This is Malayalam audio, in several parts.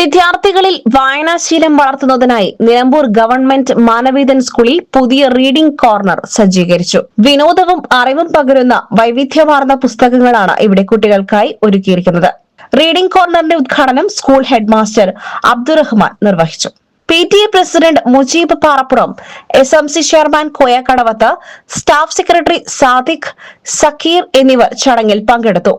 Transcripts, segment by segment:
വിദ്യാർത്ഥികളിൽ വായനാശീലം വളർത്തുന്നതിനായി നിലമ്പൂർ ഗവൺമെന്റ് മാനവേദൻ സ്കൂളിൽ പുതിയ റീഡിംഗ് കോർണർ സജ്ജീകരിച്ചു. വിനോദവും അറിവും പകരുന്ന വൈവിധ്യമാർന്ന പുസ്തകങ്ങളാണ് ഇവിടെ കുട്ടികൾക്കായി ഒരുക്കിയിരിക്കുന്നത്. റീഡിംഗ് കോർണറിന്റെ ഉദ്ഘാടനം സ്കൂൾ ഹെഡ് മാസ്റ്റർ അബ്ദുറഹ്മാൻ നിർവഹിച്ചു. PTA പ്രസിഡന്റ് മുജീബ് പാറപ്പുറം, SMC ചെയർമാൻ കോയ കടവത്ത്, സ്റ്റാഫ് സെക്രട്ടറി സാദിഖ്, സക്കീർ എന്നിവർ ചടങ്ങിൽ പങ്കെടുത്തു.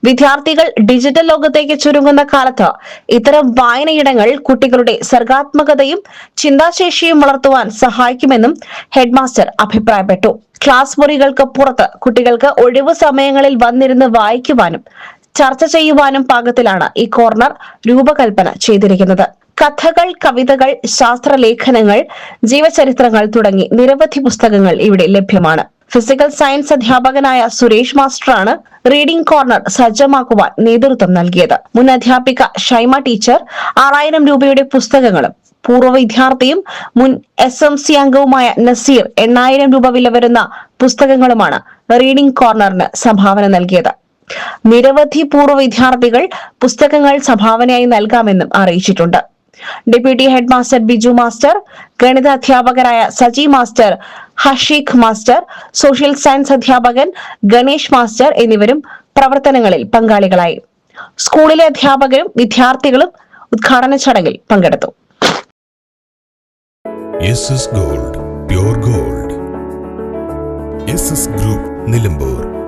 വിദ്യാർത്ഥികൾ ഡിജിറ്റൽ ലോകത്തേക്ക് ചുരുങ്ങുന്ന കാലത്ത് ഇത്തരം വായനയിടങ്ങൾ കുട്ടികളുടെ സർഗാത്മകതയും ചിന്താശേഷിയും വളർത്തുവാൻ സഹായിക്കുമെന്നും ഹെഡ്മാസ്റ്റർ അഭിപ്രായപ്പെട്ടു. ക്ലാസ് മുറികൾക്ക് പുറത്ത് കുട്ടികൾക്ക് ഒഴിവു സമയങ്ങളിൽ വന്നിരുന്ന് വായിക്കുവാനും ചർച്ച ചെയ്യുവാനും പാകത്തിലാണ് ഈ കോർണർ രൂപകൽപ്പന ചെയ്തിരിക്കുന്നത്. കഥകൾ, കവിതകൾ, ശാസ്ത്രലേഖനങ്ങൾ, ജീവചരിത്രങ്ങൾ തുടങ്ങി നിരവധി പുസ്തകങ്ങൾ ഇവിടെ ലഭ്യമാണ്. ഫിസിക്കൽ സയൻസ് അധ്യാപകനായ സുരേഷ് മാസ്റ്ററാണ് റീഡിംഗ് കോർണർ സജ്ജമാക്കുവാൻ നേതൃത്വം നൽകിയത്. മുൻ അധ്യാപിക ഷൈമ ടീച്ചർ 6000 രൂപയുടെ പുസ്തകങ്ങളും പൂർവ്വ വിദ്യാർത്ഥിയും മുൻ SMC അംഗവുമായ നസീർ 8000 രൂപ വില വരുന്ന പുസ്തകങ്ങളുമാണ് റീഡിംഗ് കോർണറിന് സംഭാവന നൽകിയത്. നിരവധി പൂർവ്വ വിദ്യാർത്ഥികൾ പുസ്തകങ്ങൾ സംഭാവനയായി നൽകാമെന്നും അറിയിച്ചിട്ടുണ്ട്. Deputy head master Biju master, ഗണിത അധ്യാപകരായ Saji master, Hasheeq master, social science അധ്യാപകൻ ഗണേഷ് മാസ്റ്റർ എന്നിവരും പ്രവർത്തനങ്ങളിൽ പങ്കാളികളായി. സ്കൂളിലെ അധ്യാപകരും വിദ്യാർത്ഥികളും ഉദ്ഘാടന ചടങ്ങിൽ പങ്കെടുത്തു. Gold, pure gold. Group Nilambur.